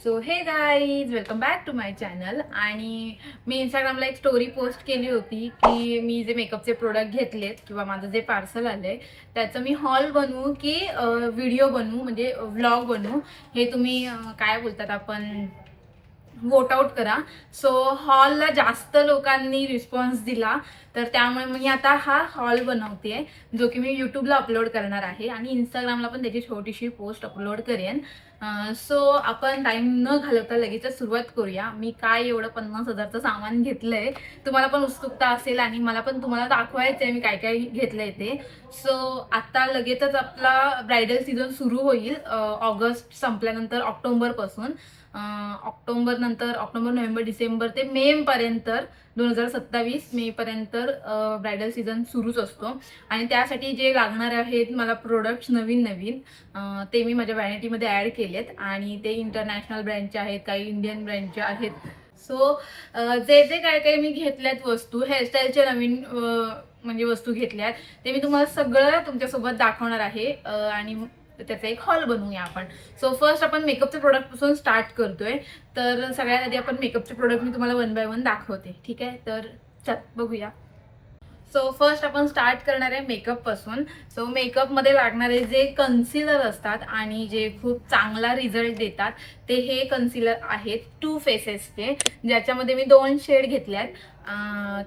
So hey guys, welcome back to my channel. आणि मी इंस्टाग्रामला एक स्टोरी पोस्ट केली होती की मी जे मेकअपचे प्रोडक्ट घेतलेत किंवा माझं जे पार्सल आलंय त्याचं मी हॉल बनवू की व्हिडिओ बनवू, म्हणजे व्लॉग बनवू, हे तुम्ही काय बोलतात आपण वोट आउट करा. सो हॉलला जास्त लोकांनी रिस्पॉन्स दिला, तर त्यामुळे मी आता हा हॉल बनवते जो की मी यूट्यूबला अपलोड करणार आहे आणि इंस्टाग्रामला पण त्याची छोटीशी पोस्ट अपलोड करेन. सो आपण टाइम न घालवता लगेच सुरुवात करूया. मी काय एवढं 50,000चं सामान घेतलंय, तुम्हाला पण उत्सुकता असेल आणि मला पण तुम्हाला दाखवायचं आहे मी काय काय घेतलंय ते. सो आता लगेचच आपला ब्रायडल सीझन सुरू होईल ऑगस्ट संपल्यानंतर, ऑक्टोबरपासून. ऑक्टोबर नंतर ऑक्टोबर, नोव्हेंबर, डिसेंबर ते मे पर्यंत 2027 मे पर्यंत ब्रायडल सीझन सुरूच असतो. आणि त्यासाठी जे लागणार आहेत मला प्रोडक्ट्स नवीन नवीन ते मी माझ्या व्हॅनिटीमध्ये ॲड केलेत आणि ते इंटरनॅशनल ब्रँडचे आहेत, काही इंडियन ब्रँडचे आहेत. सो जे जे काय काय मी घेतल्यात वस्तू, हेअरस्टाईलचे नवीन म्हणजे वस्तू घेतल्यात, ते मी तुम्हाला सगळं तुमच्यासोबत दाखवणार आहे आणि त्याचा एक हॉल बनवूया आपण. सो फर्स्ट आपण मेकअपचे प्रोडक्ट पासून स्टार्ट करतोय. तर सगळ्यात आधी आपण मेकअपचे प्रोडक्ट मी तुम्हाला 1 बाय 1 दाखवते, ठीक आहे? तर चल बघूया. सो फर्स्ट आपण स्टार्ट करणार आहे मेकअप पासून. सो मेकअपमध्ये लागणारे जे कन्सिलर असतात आणि जे खूप चांगला रिझल्ट देतात ते हे कन्सिलर आहेत टू फेसेसचे, ज्याच्यामध्ये मी 2 शेड घेतल्यात.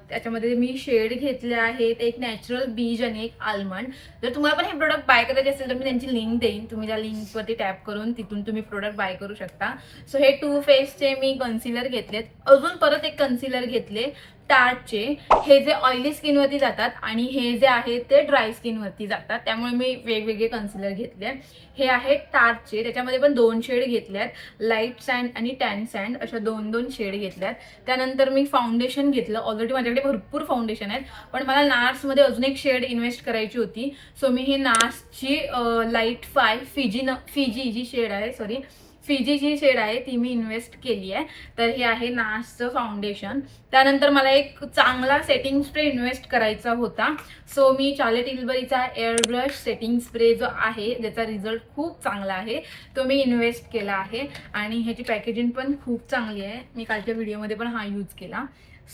त्याच्यामध्ये मी शेड घेतले आहेत, एक नॅचरल बीज आणि एक आल्मंड. जर तुम्हाला पण हे प्रोडक्ट बाय करायचे असेल तर मी त्यांची लिंक देईन, तुम्ही त्या लिंकवरती टॅप करून तिथून तुम्ही प्रोडक्ट बाय करू शकता. सो हे टू फेसचे मी कन्सिलर घेतलेत. अजून परत एक कन्सिलर घेतले टार्टचे, हे जे ऑइली स्किनवरती जातात आणि हे जे आहे ते ड्राय स्किनवरती जातात, त्यामुळे मी वेगवेगळे कन्सिलर घेतले. हे आहेत टार्टचे, त्याच्यामध्ये पण 2 शेड घेतल्यात, लाईट सँड आणि टॅन सँड, अशा 2 शेड घेतल्यात. त्यानंतर मी फाउंडेशन घेतलं. ऑलरेडी माझ्याकडे भरपूर फाउंडेशन आहेत, पण मला नार्समध्ये अजून एक शेड इन्व्हेस्ट करायची होती. सो मी ही नार्सची लाईट फिजी जी शेड आहे, फिजी जी शेड आहे ती मी इन्व्हेस्ट केली आहे. तर हे आहे नार्सचं फाउंडेशन. त्यानंतर मला एक चांगला सेटिंग स्प्रे इन्व्हेस्ट करायचा होता. सो मी चार्ले टिल्बरीचा एअर ब्रश सेटिंग स्प्रे जो आहे, ज्याचा रिझल्ट खूप चांगला आहे, तो मी इन्व्हेस्ट केला आहे. आणि ह्याची पॅकेजिंग पण खूप चांगली आहे. मी कालच्या व्हिडिओमध्ये पण हा यूज केला.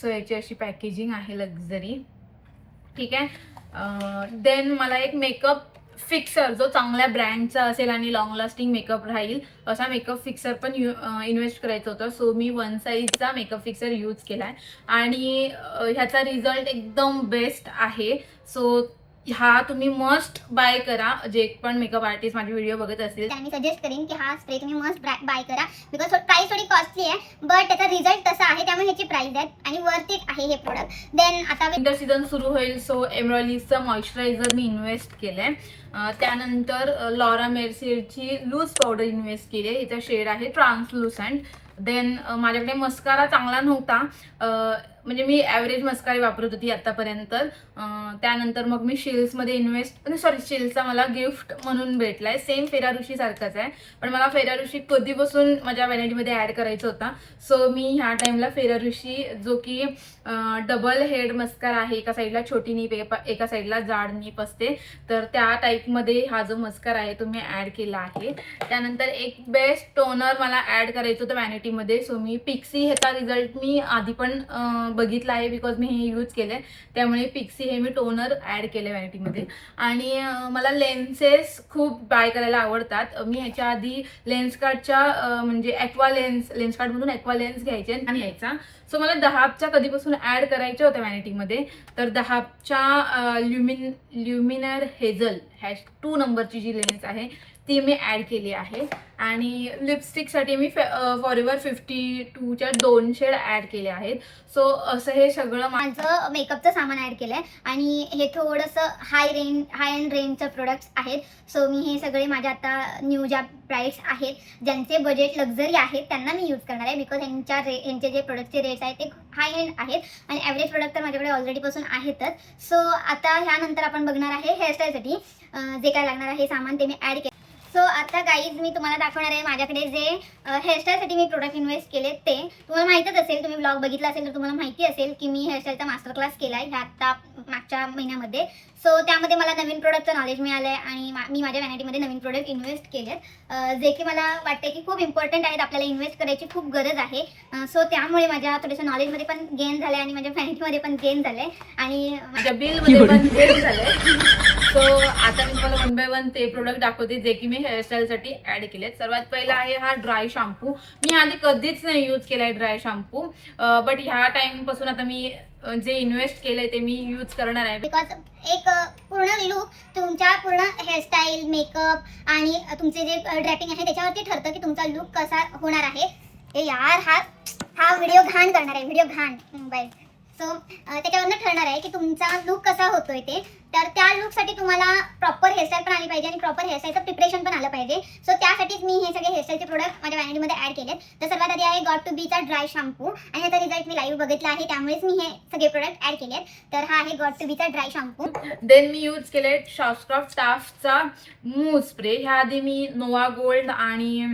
सो याची अशी पॅकेजिंग आहे, लक्झरी, ठीक आहे. देन मला एक मेकअप फिक्सर जो चांगल्या ब्रँडचा असेल आणि लॉंग लास्टिंग मेकअप राहील असा मेकअप फिक्सर पण इन्व्हेस्ट करायचा होता. सो मी 1 साईजचा मेकअप फिक्सर यूज केला आहे आणि ह्याचा रिझल्ट एकदम बेस्ट आहे. सो हा तुम्ही मस्ट बाय करा. जे पण मेकअप आर्टिस्ट माझे व्हिडिओ बघत असेल मी सजेस्ट करेन की हा स्प्रे तुम्ही मस्ट बाय करा, बिकॉज प्राइस थोडी कॉस्टली आहे बट त्याचा रिझल्ट तसा आहे, त्यामुळे ह्याची प्राइस आहे आणि वर्थ इट आहे हे प्रोडक्ट. देन आता विंटर सीझन सुरू होईल, सो एमरॉलिसचा मॉइश्चरायझर मी इन्व्हेस्ट केलंय. त्यानंतर लॉरा मेर्सियरची लूज पावडर इन्व्हेस्ट केली आहे, हिचा शेड आहे ट्रान्सलुसंट. देन माझ्याकडे मस्कारा चांगला नव्हता, म्हणजे मी ॲव्हरेज मस्कारा वापरत होती आतापर्यंत. त्यानंतर मग मी शिल्समध्ये शिल्सचा मला गिफ्ट म्हणून भेटलाय, सेम फेरारुशी सारखाच आहे, पण मला फेरारुशी कधीपासून माझ्या व्हॅनिटीमध्ये ॲड करायचा होता. सो मी ह्या टाइमला फेरारुशी, जो की डबल हेड मस्कारा आहे, एका साईडला छोटी नीप एका साईडला जाड नीप असते, तर त्या टाईपमध्ये हा जो मस्कारा आहे तो मी ॲड केला आहे. त्यानंतर एक बेस्ट टोनर मला ॲड करायचं होतं व्हॅनिटीमध्ये. सो मी पिक्सी, ह्याचा रिझल्ट मी आधी पण बघितला आहे, बिकॉज मी हे यूज केले, त्यामुळे पिक्सी हे मी टोनर ॲड केले व्हॅनिटीमध्ये. आणि मला लेन्सेस खूप बाय करायला आवडतात. मी ह्याच्या आधी लेन्सकार्टच्या म्हणजे लेन्सकार्टमधून ॲक्वा लेन्स घ्यायचे आणि यायचा. सो मला दहाबच्या कधीपासून ॲड करायच्या होत्या व्हॅनिटीमध्ये, तर दहाबच्या ल्युमिनर हेझल #2 नंबरची जी लेन्स आहे ती मी ॲड केली आहे. आणि लिपस्टिकसाठी मी फॉरएव्हर 52च्या 2 शेड ॲड केले आहेत. सो असं हे सगळं माझं मेकअपचं सामान ॲड केलं आहे आणि हे थोडंसं हाय एंड रेंजचं प्रोडक्ट्स आहेत. सो मी हे सगळे माझ्या आता न्यू ज्या प्राईस आहेत, ज्यांचे बजेट लक्झरी आहेत, त्यांना मी यूज करणार आहे, बिकॉज ह्यांचे जे प्रोडक्टचे रेट्स आहेत ते हाय एंड आहेत आणि ॲव्हरेज प्रोडक्ट तर माझ्याकडे ऑलरेडीपासून आहेतच. सो आता ह्यानंतर आपण बघणार आहे हेअरस्टाईलसाठी जे काय लागणार आहे सामान ते मी ॲड केलं. सो आता गाईज मी तुम्हाला दाखवणार आहे माझ्याकडे जे हेअरस्टाईलसाठी मी प्रोडक्ट इन्व्हेस्ट केले. ते तुम्हाला माहीतच असेल, तुम्ही ब्लॉग बघितला असेल तर तुम्हाला माहिती असेल की मी हेअरस्टाईलचा मास्टर क्लास केला आहे ह्या आता मागच्या महिन्यामध्ये. सो त्यामध्ये मला नवीन प्रोडक्टचं नॉलेज मिळालं आहे आणि मी माझ्या व्हॅनिटीमध्ये नवीन प्रोडक्ट इन्व्हेस्ट केलेत, जे की मला वाटते की खूप इम्पॉर्टंट आहेत, आपल्याला इन्व्हेस्ट करायची खूप गरज आहे. सो त्यामुळे माझ्या थोडंसं नॉलेजमध्ये पण गेन झालं आहे आणि माझ्या व्हॅनिटीमध्ये पण गेन झालं आहे आणि माझ्या बिलमध्ये पण गेन झालंय. सो आता मी तुम्हाला 1 by 1 ते प्रोडक्ट दाखवते जे की मी हेअरस्टाईलसाठी ऍड केलेत. सर्वात पहिला आहे हा ड्राय शॅम्पू. मी आधी कधीच नाही यूज केलाय ड्राय शॅम्पू, बट ह्या टाइम पासून आता मी जे इन्व्हेस्ट केलंय ते मी यूज करणार आहे. बिकॉज एक पूर्ण लुक तुमच्या पूर्ण हेअरस्टाईल, मेकअप आणि तुमचे जे ड्रॅपिंग आहे त्याच्यावरती ठरतं की तुमचा लुक कसा होणार आहे. हे यार हा व्हिडिओ घाण करणार आहे, व्हिडिओ घाण मोबाईल. सो त्याच्यावरनं ठरणार आहे की तुमचा लुक कसा होतोय ते. तर त्या लुकसाठी तुम्हाला प्रॉपर हेअरस्टाईल पण आली पाहिजे आणि प्रॉपर हेअरस्टाईलचं प्रिपरेशन पण आलं पाहिजे. सो त्यासाठीच मी हे सगळे हेअरस्टाईलचे प्रोडक्ट माझ्या व्हॅनिटीमध्ये ॲड केलेत. तर सर्वात आधी आहे गॉट टू बीचा ड्राय शॅम्पू आणि ह्याचा रिझल्ट मी लाईव्ह बघितला आहे, त्यामुळेच मी हे सगळे प्रोडक्ट ॲड केलेत. तर हा आहे गॉट टू बीचा dry shampoo. Than me use केले शॉस्क्रॉफ स्टाफचा मूव स्प्रे. ह्या आधी मी नोवा गोल्ड आणि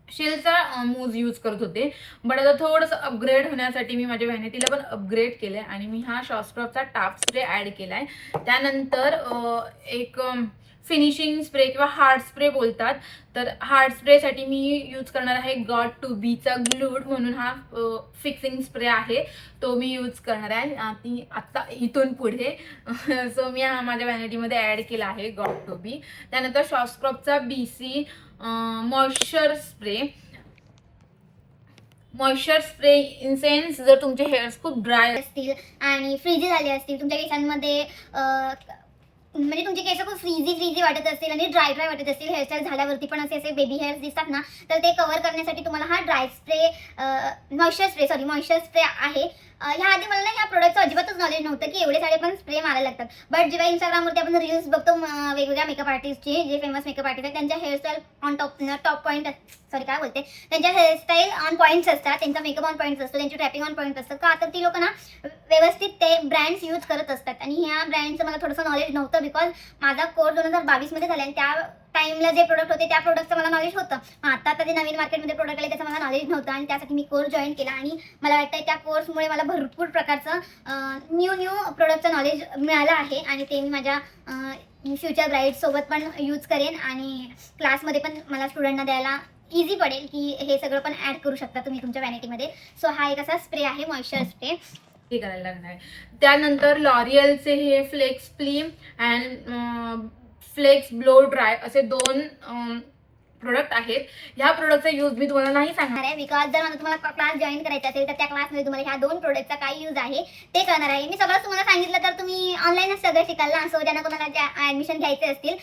शेलचा मूज यूज करत होते, बट आता थोडंसं अपग्रेड होण्यासाठी मी माझ्या व्हॅनिटीला पण अपग्रेड केलंय आणि मी हा शॉस्क्रॉफचा टाफ स्प्रे ॲड केलाय. त्यानंतर एक फिनिशिंग स्प्रे किंवा हार्ड स्प्रे बोलतात, तर हार्ड स्प्रेसाठी मी यूज करणार आहे गॉट टू बीचा ग्लूड म्हणून हा फिक्सिंग स्प्रे आहे, तो मी यूज करणार आहे आता इथून पुढे. सो मी हा माझ्या व्हॅनिटीमध्ये ॲड केला आहे गॉट टू बी. त्यानंतर शॉस्क्रॉफचा BC moisture spray in sense जर तुमचे हेअर्स खूप ड्राय असतील आणि फ्रीजी झाले असतील तुमच्या केसांमध्ये, म्हणजे तुमचे केस खूप फ्रीजी वाटत असतील आणि ड्राय वाटत असतील, हेअरस्टाईल झाल्यावरती पण असे बेबी हेअर्स दिसतात ना, तर ते कव्हर करण्यासाठी तुम्हाला हा मॉइश्चर स्प्रे आहे. ह्या आधी मला ना ह्या प्रोडक्टचं अजिबातच नॉलेज नव्हतं की एवढे सारे पण स्प्रे मारायला लागतात. बट जेव्हा इंस्टाग्रामवरती आपण रील्स बघतो वेगवेगळ्या मेकअप आर्टिस्टचे, जे फेमस मेकअप आर्टिस्ट आहेत त्यांच्या हेअरस्टाईल टॉप पॉईंट त्यांच्या हेअरस्टाईल ऑन पॉईंट्स असतात, त्यांचा मेकअप ऑन पॉईंट्स असतो, त्यांची ट्रॅपिंग ऑन पॉईंट्स असतं का, तर ती लोक ना व्यवस्थित ते ब्रँड्स यूज करत असतात. आणि ह्या ब्रँडचं मला थोडंसं नॉलेज नव्हतं, बिकॉज माझा कोर्स 2022 मध्ये झाला आणि त्या टाइमला जे प्रोडक्ट होते त्या प्रोडक्टचं मला नॉलेज होतं. आता जे नवीन मार्केटमध्ये प्रोडक्ट आले त्याचं मला नॉलेज नव्हतं आणि त्यासाठी मी कोर्स जॉईन केला आणि मला वाटतं त्या कोर्समुळे मला भरपूर प्रकारचं न्यू प्रोडक्टचं नॉलेज मिळालं आहे आणि ते मी माझ्या फ्युचर ब्राईडसोबत पण यूज करेन आणि क्लासमध्ये पण मला स्टुडंटना द्यायला इझी पडेल की हे सगळं पण ॲड करू शकता तुम्ही तुमच्या व्हॅनिटीमध्ये. सो हा एक असा स्प्रे आहे, मॉइश्चर स्प्रे. हे करायला लागणार आहे. त्यानंतर लॉरियलचे हे flex plump and flex blow dry असे 2 प्रोडक्ट आहेत. ह्या प्रोडक्टचा यूज मी तुम्हाला नाही सांगणार आहे, बिकॉज जर मला तुम्हाला क्लास जॉईन करायचा असेल तर त्या क्लासमध्ये तुम्हाला ह्या 2 प्रोडक्टचा काय यूज आहे ते कळणार आहे. मी सगळं तुम्हाला सांगितलं तर तुम्ही ऑनलाईनच सगळं शिकाल ना. सो ज्यांना कोणाला ॲडमिशन घ्यायचे असतील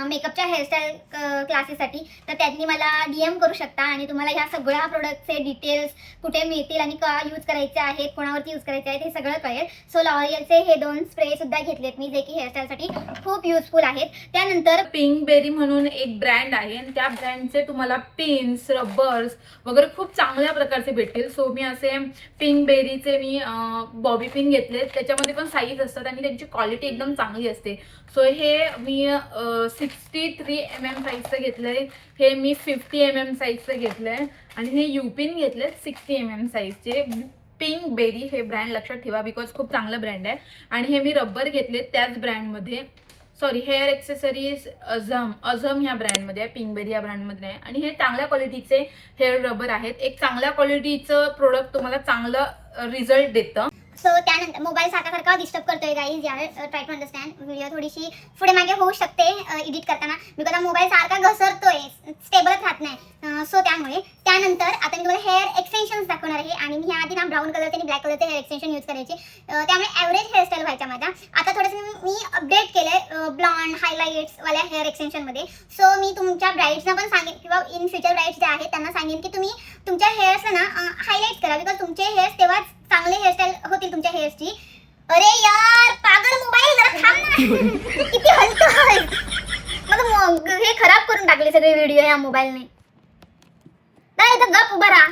मेकअपच्या हेअरस्टाईल क्लासेससाठी तर त्यांनी मला DM करू शकता आणि तुम्हाला ह्या सगळ्या प्रोडक्टचे डिटेल्स कुठे मिळतील आणि का यूज करायचे आहेत, कोणावरती यूज करायचे आहेत हे सगळं कळेल. सो लॉरियलचे हे 2 स्प्रे सुद्धा घेतलेत मी, जे की हेअरस्टाईलसाठी खूप युजफुल आहेत. त्यानंतर पिंकबेरी म्हणून एक ब्रँड आहे आणि त्या ब्रँडचे तुम्हाला पिन्स, रबर्स वगैरे खूप चांगल्या प्रकारचे भेटतील. सो मी असे पिंकबेरीचे मी बॉबी पिन घेतले, त्याच्यामध्ये पण साईज असतात आणि त्यांची क्वालिटी एकदम चांगली असते. सो हे मी 63 mm साईजचं घेतलंय, हे मी 50 mm साईजचं घेतलंय आणि हे युपिन घेतले 60 mm साईजचे. पिंकबेरी हे ब्रँड लक्षात ठेवा बिकॉज खूप चांगलं ब्रँड आहे. आणि हे मी रबर घेतले त्याच ब्रँडमध्ये, सॉरी हेअर एक्सेसरीज अझम ह्या ब्रँडमध्ये आहे, पिंकबेरी या ब्रँडमध्ये आहे आणि हे चांगल्या क्वालिटीचे हेअर रबर आहेत. एक चांगल्या क्वालिटीचं प्रोडक्ट तुम्हाला चांगलं रिझल्ट देतं. सो त्यानंतर मोबाईल सारखा डिस्टर्ब करतोय गाईज, यार ट्राय टू अंडरस्टँड. व्हिडिओ थोडीशी पुढे मागे होऊ शकते एडिट करताना बिकॉज हा मोबाईल सारखा घसरतोय, स्टेबलच राहत नाही. सो त्यामुळे त्यानंतर आता मी तुम्हाला हेअर एक्सटेन्शन्स दाखवणार आहे आणि मी आधी ना ब्राऊन कलरचे आणि ब्लॅक कलरचे हेअर एक्सटेन्शन यूज करायचे, त्यामुळे ॲव्हरेज हेअरस्टाईल व्हायच्या माझ्या. आता थोडंसं मी अपडेट केलं ब्लॉन्ड हायलाइट्सवाल्या हेअर एक्सटेन्शनमध्ये. सो मी तुमच्या ब्राईड्सना पण सांगेन किंवा इन फ्युचर ब्राईड्स जे आहेत त्यांना सांगेन की तुम्ही तुमच्या हेअर्सला ना हायलाइट करा, बिकॉज तुमचे हेअर्स तेव्हाच चांगले हेअरस्टाईल होतील तुमच्या हेअर्सची. अरे यार पागल मोबाईल जरा थांब ना, किती हलतोय. मग हे खराब करून टाकले सगळे व्हिडिओ या मोबाईलने. नाही इथं गप उभा राहा,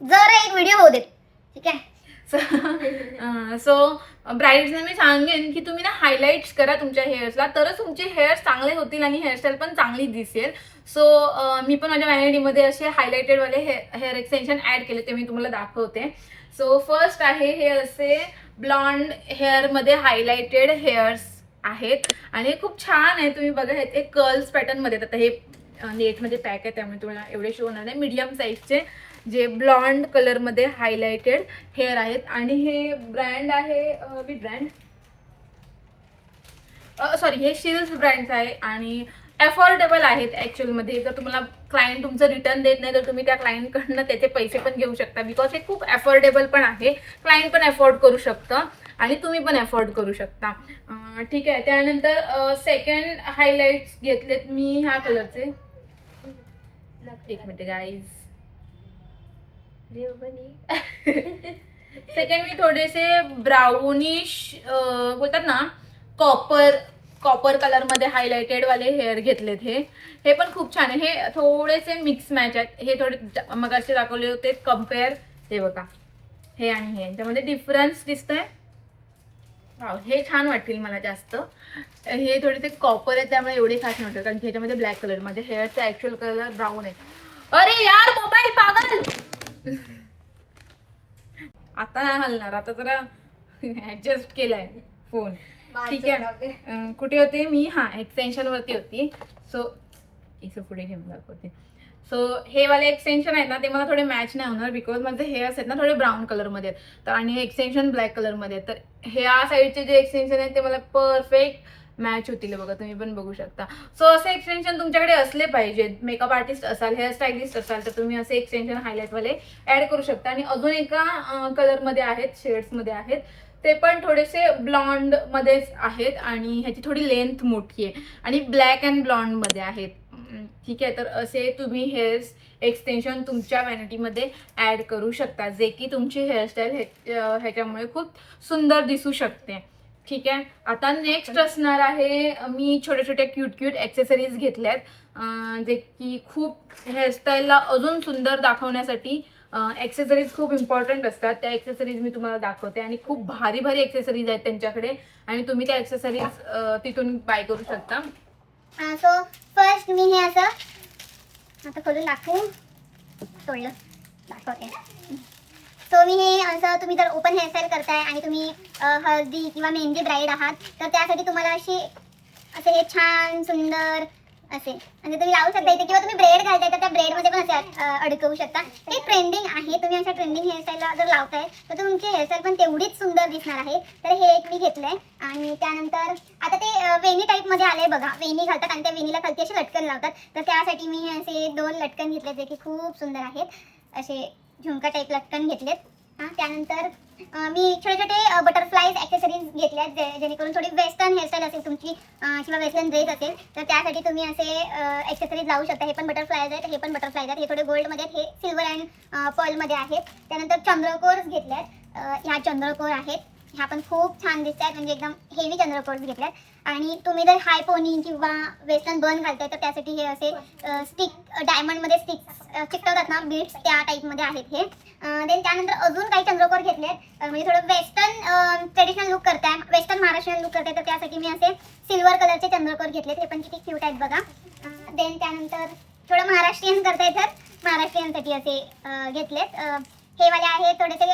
जरा एक व्हिडिओ होऊ देत, ठीक आहे. सो ब्राईड्सने मी सांगेन की तुम्ही ना हायलाइट्स करा तुमच्या हेअर्सला, तरच तुमचे हेअर्स चांगले होतील आणि हेअरस्टाईल पण चांगली दिसेल. सो मी पण माझ्या व्हॅनिटीमध्ये असे हायलाइटेडवाले हेअर एक्सटेन्शन ॲड केले, ते मी तुम्हाला दाखवते. सो फर्स्ट आहे हे असे ब्लॉन्ड हेअरमध्ये हायलाइटेड हेअर्स आहेत आणि हे खूप छान आहे. तुम्ही बघा हे कर्ल्स पॅटर्न मध्ये आता हे नेटमध्ये पॅक आहे त्यामुळे तुम्हाला एवढे शो होणार नाही. मीडियम साईजचे जे ब्लॉन्ड कलर मध्ये हायलाइटेड हेअर आहेत आणि हे ब्रँड आहे सॉरी हे शिल्स ब्रँड आहे आणि अफोर्डेबल आहेत ऍक्च्युअल मध्ये. जर तुम्हाला क्लायंट तुमचं रिटर्न देत नाही तर तुम्ही त्या क्लायंटकडनं त्याचे पैसे पण घेऊ शकता बिकॉज हे खूप अफोर्डेबल पण आहे. क्लायंट पण अफोर्ड करू शकतं आणि तुम्ही पण अफोर्ड करू शकता. ठीक आहे. त्यानंतर सेकंड हायलाइट्स घेतलेत मी ह्या कलरचे. एक मिनिट गाईज. सेकंड मी थोडेसे ब्राउनिश बोलतात ना कॉपर कलर मध्ये हायलाइटेड वाले हेअर घेतलेत. हे पण खूप छान आहे. हे थोडेसे मिक्स मॅच आहेत. हे थोडे मगाशी दाखवले होते कम्पेअर. हे बघा हे आणि हे याच्यामध्ये डिफरन्स दिसतोय. हे छान वाटतील मला जास्त. हे थोडेसे कॉपर आहेत त्यामुळे एवढे खास नव्हते कारण ह्याच्यामध्ये ब्लॅक कलर मध्ये हेअरचा ऍक्च्युअल कलर ब्राऊन आहे. अरे यार मोबाईल पागल. आता नाही हलणार. आता जरा ऍडजस्ट केलाय फोन. ठीक आहे. कुठे होते मी? एक्सटेन्शन वरती होती. सो इथं पुढे घेऊन दाखवते. सो हे वाले एक्सटेन्शन आहेत ना ते मला थोडे मॅच नाही होणार बिकॉज माझे हेअर्स आहेत ना थोडे ब्राऊन कलर मध्ये आहेत तर आणि हे एक्सटेन्शन ब्लॅक कलर मध्ये आहेत. तर ह्या साईडचे जे एक्सटेन्शन आहेत ते मला परफेक्ट मॅच होतील. बघा तुम्ही पण बघू शकता. सो असे एक्सटेन्शन तुमच्याकडे असले पाहिजेत. मेकअप आर्टिस्ट असाल, हेअर स्टायलिस्ट असाल तर तुम्ही असे एक्सटेन्शन हायलाइट वाले ऍड करू शकता. आणि अजून एका कलर मध्ये आहेत, शेड्स मध्ये आहेत. ते पण थोडेसे ब्लॉन्ड मध्येच आहेत आणि ह्याची थोडी लेंथ मोठी आहे आणि ब्लॅक अँड ब्लॉन्ड मध्ये आहेत. ठीक आहे. तर असे तुम्ही हेअर्स एक्सटेन्शन तुमच्या व्हॅनिटीमध्ये ऍड करू शकता जे की तुमची हेअरस्टाईल ह्याच्यामुळे खूप सुंदर दिसू शकते. ठीक आहे. आता नेक्स्ट असणार आहे मी छोट्या क्यूट ॲक्सेसरीज घेतल्यात जे की खूप हेअरस्टाईलला अजून सुंदर दाखवण्यासाठी ॲक्सेसरीज खूप इम्पॉर्टंट असतात. त्या ॲक्सेसरीज मी तुम्हाला दाखवते आणि खूप भारी ॲक्सेसरीज आहेत त्यांच्याकडे आणि तुम्ही त्या ॲक्सेसरीज तिथून बाय करू शकता. सो फर्स्ट मी हे असं आता खोलून तोडलं दाखवते. सो मी हे असं तुम्ही जर ओपन हेअरस्टाईल करताय आणि तुम्ही हळदी किंवा मेहंदी ब्राईड आहात तर त्यासाठी तुम्हाला असे हे छान सुंदर असे म्हणजे तुम्ही लावू शकता इथे किंवा तुम्ही ब्रेड घालताय तर त्या ब्रेडमध्ये पण असे अडकवू शकता. हे ट्रेंडिंग आहे. तुम्ही अशा ट्रेंडिंग हेअरस्टाईलला जर लावताय तर तुमची हेअरस्टाईल पण तेवढीच सुंदर दिसणार आहे. तर हे एक मी घेतलंय आणि त्यानंतर आता ते वेणी टाईपमध्ये आलंय बघा. वेणी घालतात आणि त्या वेणीला खालती असे लटकन लावतात. तर त्यासाठी मी असे 2 लटकन घेतले जे की खूप सुंदर आहेत. असे झुमका टाईप लटकन घेतलेत. त्यानंतर मी छोटे बटरफ्लाईज ॲक्सेसरीज घेतल्यात जेणेकरून थोडी वेस्टर्न हेअरस्टाईल असेल तुमची किंवा वेस्टर्न ड्रेस असेल तर त्यासाठी तुम्ही असे ॲक्सेसरीज लावू शकता. हे पण बटरफ्लाईज आहेत, हे पण बटरफ्लाईज आहेत. हे थोडे गोल्डमध्ये आहेत, हे सिल्वर अँड पर्लमध्ये आहेत. त्यानंतर चंद्रकोर घेतल्यात. ह्या चंद्रकोर आहेत. ह्या पण खूप छान दिसत आहेत म्हणजे एकदम हेवी चंद्रकोर घेतल्यात. आणि तुम्ही जर हाय पोनी किंवा वेस्टर्न बन घालताय तर त्यासाठी हे असे स्टिक डायमंडमध्ये स्टिक्स चिकटवतात ना बीड्स त्या टाईपमध्ये आहेत हे. देन त्यानंतर अजून काही चंद्रकोर घेतलेत म्हणजे थोडं वेस्टर्न ट्रेडिशनल लुक करताय, वेस्टर्न महाराष्ट्रीयन लुक करताय तर त्यासाठी मी असे सिल्वर कलरचे चंद्रकोर घेतलेत. हे पण किती क्यूट आहेत बघा. देन त्यानंतर थोडं महाराष्ट्रीयन करताय तर महाराष्ट्रीयनसाठी असे घेतलेत. हे वाले आहे थोडेसे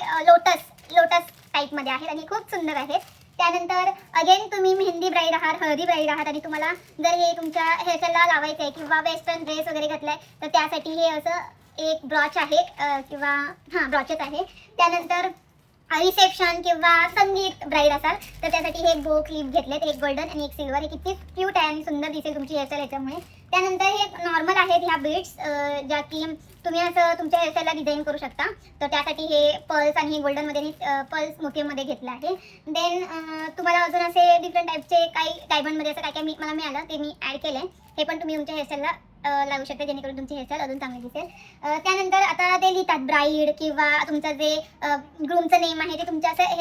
लोटस टाईपमध्ये आहेत आणि खूप सुंदर आहेत. त्यानंतर अगेन तुम्ही मेहंदी ब्राईड आहात, हळदी ब्राईड आहात आणि तुम्हाला जर हे तुमच्या हेअरस्टाईलला लावायचं आहे किंवा वेस्टर्न ड्रेस वगैरे घातलाय तर त्यासाठी हे असं एक ब्रॉच आहे किंवा ब्रॉचच आहे. त्यानंतर रिसेप्शन किंवा संगीत ब्राईड असाल तर त्यासाठी हे बो क्लिप घेतलेत, एक गोल्डन आणि एक सिल्वर. हे किती क्यूट आहे आणि सुंदर दिसेल तुमची हेअरस्टाईल याच्यामुळे. त्यानंतर हे नॉर्मल आहेत ह्या बीड्स ज्या की तुम्ही असं तुमच्या हेअरस्टाईलला डिझाईन करू शकता. तर त्यासाठी हे पर्ल्स आणि हे गोल्डनमध्ये पर्ल्स मोठेमध्ये घेतलं आहे. देन तुम्हाला अजून असे डिफरंट टाईपचे काही डायमंडमध्ये असं काय मला मिळालं ते मी ॲड केलं आहे. हे पण तुम्ही तुमच्या हेअरस्टाईलला लावू शकता जेणेकरून तुमची हेअरस्टाईल अजून चांगली दिसेल. त्यानंतर आता ते लिहितात ब्राईड किंवा तुमचं जे ग्रूमचं नेम आहे ते तुमच्या असं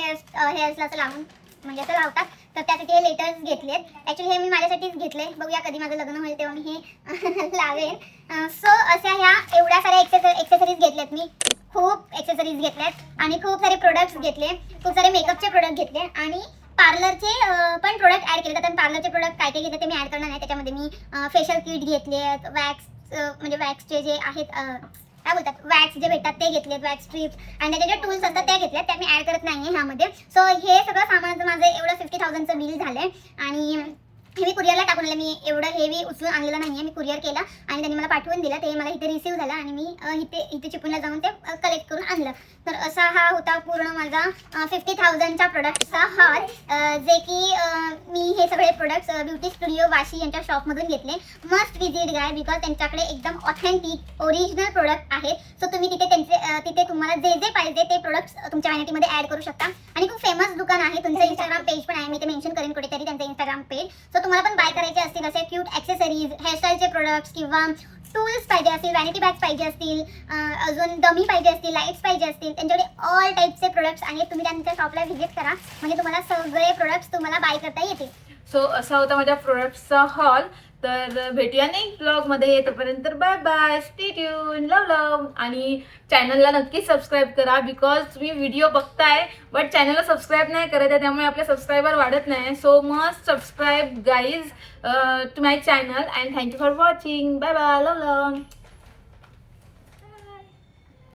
हेअर्सला असं लावून म्हणजे असं लावतात तर त्यासाठी हे लेटर्स घेतलेत. ॲक्च्युली हे मी माझ्यासाठीच घेतले. बघूया कधी माझं लग्न होईल तेव्हा मी हे लावेन. सो अशा ह्या एवढ्या साऱ्या एक्सेसरीज घेतल्यात मी. खूप एक्सेसरीज घेतल्यात आणि खूप सारे प्रोडक्ट्स घेतले, खूप सारे मेकअपचे प्रोडक्ट घेतले आणि पार्लरचे पण प्रोडक्ट ॲड केले. तर पार्लरचे प्रोडक्ट काय घेतले ते मी ॲड करणार नाही. त्याच्यामध्ये मी फेशियल किट घेतले, वॅक्स म्हणजे वॅक्सचे जे आहेत काय बोलतात वॅक्स जे भेटतात ते घेतलेत, वॅक्स स्ट्रिप्स आणि त्याचे जे टूल्स असतात ते घेतलेत. त्या मी ॲड करत नाही आहे ह्यामध्ये. सो हे सगळं सामानाचं माझं एवढं 50,000चं बिल झालं आहे आणि हे मी कुरिअरला टाकून आलं. मी एवढं हेवी उचलून आणलेलं नाही आहे. मी कुरिअर केला आणि त्यांनी मला पाठवून दिलं. ते मला इथे रिसीव्ह झालं आणि मी इथे चिपळूणला जाऊन ते कलेक्ट करून आणलं. तर असा हा होता पूर्ण माझा 50,000च्या प्रोडक्टचा हॉल, जे की मी हे सगळे प्रोडक्ट्स ब्युटी स्टुडिओ वाशी यांच्या शॉपमधून घेतले. मस्ट विजिट गाय, बिकॉज त्यांच्याकडे एकदम ऑथेंटिक ओरिजिनल प्रोडक्ट आहेत. सो तुम्ही तिथे तुम्हाला जे जे पाहिजे ते प्रोडक्ट्स तुमच्या व्हॅनिटीमध्ये ॲड करू शकता. आणि खूप फेमस दुकान आहे. तुमचं इंस्टाग्राम पेज पण आहे, मी ते मेन्शन करेन कुठेतरी त्यांचं इंस्टाग्राम पेज. सो तुम्हाला पण बाय करायचे असतील असे क्यूट ॲक्सेसरीज, हेअरस्टाईलचे प्रोडक्ट्स किंवा टूल्स पाहिजे असतील, व्हॅनिटी बॅग्स पाहिजे असतील, अजून डमी पाहिजे असतील, लाईट्स पाहिजे असतील, त्यांच्याकडे ऑल टाईपचे प्रोडक्ट्स आहेत. तुम्ही त्यांच्या शॉपला व्हिजिट करा, म्हणजे तुम्हाला सगळे प्रोडक्ट्स तुम्हाला बाय करता येतील. सो असा होता माझ्या प्रोडक्ट्सचा हॉल. तर भेटूया नेक्स्ट ब्लॉगमध्ये. तोपर्यंत बाय बाय, स्टे ट्यून, लव. आणि चॅनलला नक्की सबस्क्राईब करा, बिकॉज तुम्ही व्हिडिओ बघताय बट चॅनलला सबस्क्राईब नाही करत आहे, त्यामुळे आपले सबस्क्रायबर वाढत नाही. So must subscribe guys to my channel and thank you for watching. Bye bye, love.